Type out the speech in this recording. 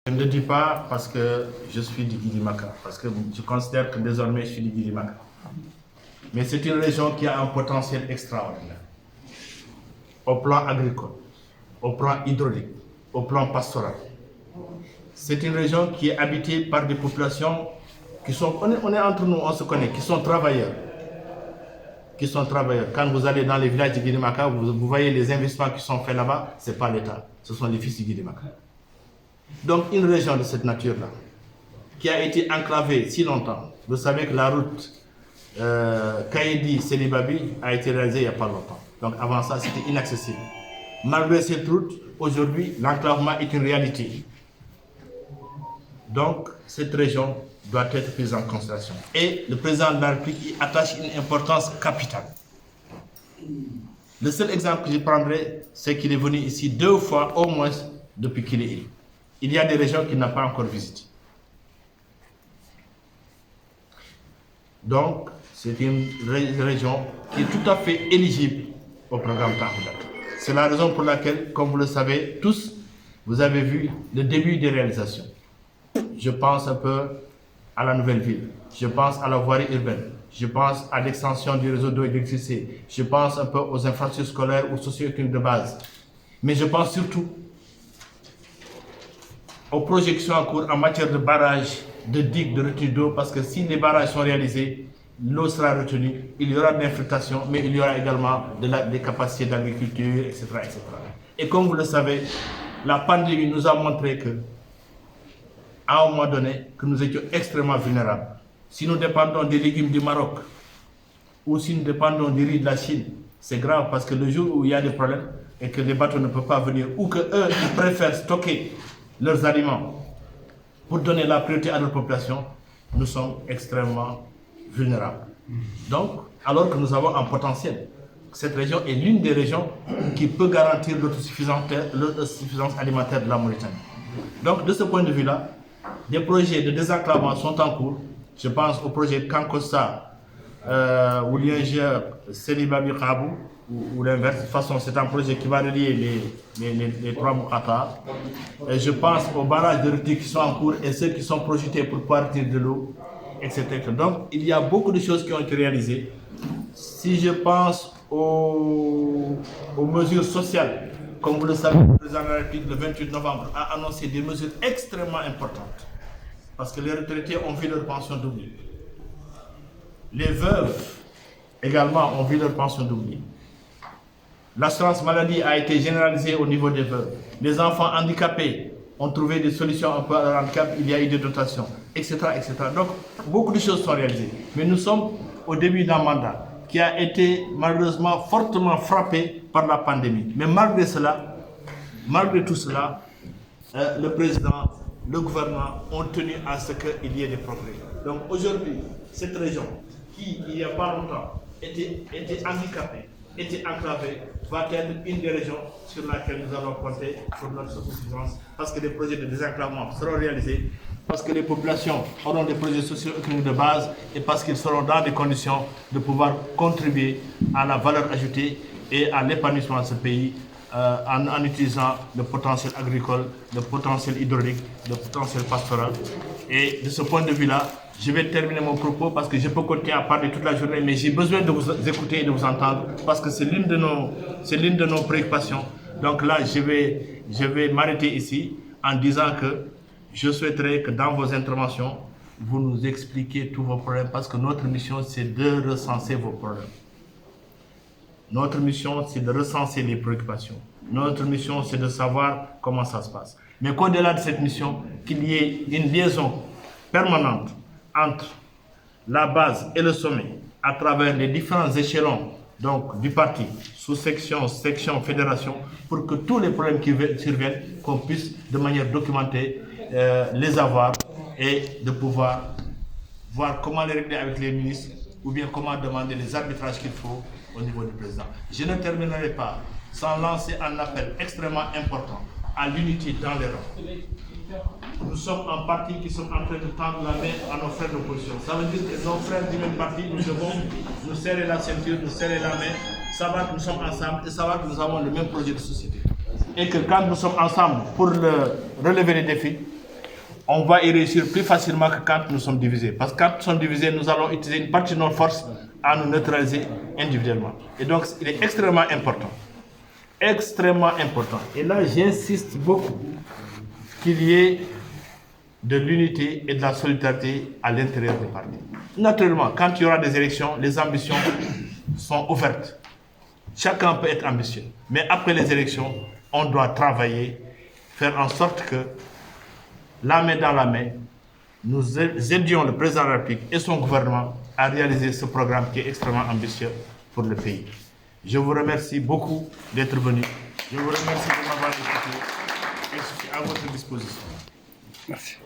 Je ne le dis pas parce que je suis du Guilimaka, parce que je considère que désormais je suis du Guilimaka. Mais c'est une région qui a un potentiel extraordinaire. Au plan agricole, au plan hydraulique, au plan pastoral. C'est une région qui est habitée par des populations qui sont, on est entre nous, on se connaît, qui sont travailleurs. Quand vous allez dans les villages du Guilimaka, vous voyez les investissements qui sont faits là-bas, ce n'est pas l'État, ce sont les fils du Guilimaka. Donc une région de cette nature-là, qui a été enclavée si longtemps, vous savez que la route Kaïdi-Sélibabi a été réalisée il n'y a pas longtemps. Donc avant ça, c'était inaccessible. Malgré cette route, aujourd'hui, l'enclavement est une réalité. Donc cette région doit être prise en considération. Et le président de la République y attache une importance capitale. Le seul exemple que je prendrai, c'est qu'il est venu ici 2 fois au moins depuis qu'il est élu. Il y a des régions qu'il n'a pas encore visitées. Donc, c'est une région qui est tout à fait éligible au programme Tahoudat. C'est la raison pour laquelle, comme vous le savez tous, vous avez vu le début des réalisations. Je pense un peu à la nouvelle ville, je pense à la voirie urbaine, je pense à l'extension du réseau d'eau et d'électricité, je pense un peu aux infrastructures scolaires ou socio-économiques de base. Mais je pense surtout aux projections en cours en matière de barrages, de digues, de retenue d'eau, parce que si les barrages sont réalisés, l'eau sera retenue, il y aura de l'infiltration, mais il y aura également des capacités d'agriculture, etc., etc. Et comme vous le savez, la pandémie nous a montré que, à un moment donné, que nous étions extrêmement vulnérables. Si nous dépendons des légumes du Maroc, ou si nous dépendons du riz de la Chine, c'est grave parce que le jour où il y a des problèmes et que les bateaux ne peuvent pas venir, ou qu'eux, ils préfèrent stocker leurs aliments pour donner la priorité à leur population, nous sommes extrêmement vulnérables. Donc, alors que nous avons un potentiel, cette région est l'une des régions qui peut garantir l'autosuffisance alimentaire de la Mauritanie. Donc, de ce point de vue-là, des projets de désenclavement sont en cours. Je pense au projet Kankossa, ou l'INGE Sélibabi Kabou, ou l'inverse. De toute façon, c'est un projet qui va relier les 3 Moukata. Et je pense aux barrages de retenue qui sont en cours et ceux qui sont projetés pour partir de l'eau, etc. Donc, il y a beaucoup de choses qui ont été réalisées. Si je pense aux mesures sociales, comme vous le savez, le président de la République, le 28 novembre, a annoncé des mesures extrêmement importantes. Parce que les retraités ont vu leur pension doubler. Les veuves également ont vu leur pension doubler. L'assurance maladie a été généralisée au niveau des veuves. Les enfants handicapés ont trouvé des solutions un peu à leur handicap, il y a eu des dotations, etc., etc. Donc, beaucoup de choses sont réalisées. Mais nous sommes au début d'un mandat qui a été malheureusement fortement frappé par la pandémie. Mais malgré cela, malgré tout cela, le président, le gouvernement ont tenu à ce qu'il y ait des progrès. Donc aujourd'hui, cette région qui, il n'y a pas longtemps, était handicapée, était enclavée, va être une des régions sur laquelle nous allons compter pour notre autosuffisance, parce que les projets de désenclavement seront réalisés, parce que les populations auront des projets socio-économiques de base et parce qu'ils seront dans des conditions de pouvoir contribuer à la valeur ajoutée et à l'épanouissement de ce pays en utilisant le potentiel agricole, le potentiel hydraulique, le potentiel pastoral. Et de ce point de vue-là, je vais terminer mon propos parce que je peux continuer à parler toute la journée, mais j'ai besoin de vous écouter et de vous entendre parce que c'est l'une de nos préoccupations. Donc là, je vais m'arrêter ici en disant que je souhaiterais que dans vos interventions, vous nous expliquiez tous vos problèmes parce que notre mission, c'est de recenser vos problèmes. Notre mission, c'est de recenser les préoccupations. Notre mission, c'est de savoir comment ça se passe. Mais qu'au-delà de cette mission, qu'il y ait une liaison permanente entre la base et le sommet, à travers les différents échelons donc, du parti, sous-section, section, fédération, pour que tous les problèmes qui surviennent, qu'on puisse de manière documentée les avoir et de pouvoir voir comment les régler avec les ministres ou bien comment demander les arbitrages qu'il faut au niveau du président. Je ne terminerai pas sans lancer un appel extrêmement important à l'unité dans les rangs. Nous sommes un parti qui sommes en train de tendre la main à nos frères d'opposition. Ça veut dire que nos frères du même parti, nous devons nous serrer la ceinture, nous serrer la main, savoir que nous sommes ensemble et savoir que nous avons le même projet de société. Et que quand nous sommes ensemble pour relever les défis, on va y réussir plus facilement que quand nous sommes divisés. Parce que quand nous sommes divisés, nous allons utiliser une partie de notre force à nous neutraliser individuellement. Et donc, il est extrêmement important. Extrêmement important. Et là, j'insiste beaucoup qu'il y ait de l'unité et de la solidarité à l'intérieur des partis. Naturellement, quand il y aura des élections, les ambitions sont ouvertes. Chacun peut être ambitieux. Mais après les élections, on doit travailler, faire en sorte que, la main dans la main, nous aidions le président de la République et son gouvernement à réaliser ce programme qui est extrêmement ambitieux pour le pays. Je vous remercie beaucoup d'être venu. Je vous remercie de m'avoir écouté et je suis à votre disposition. Merci.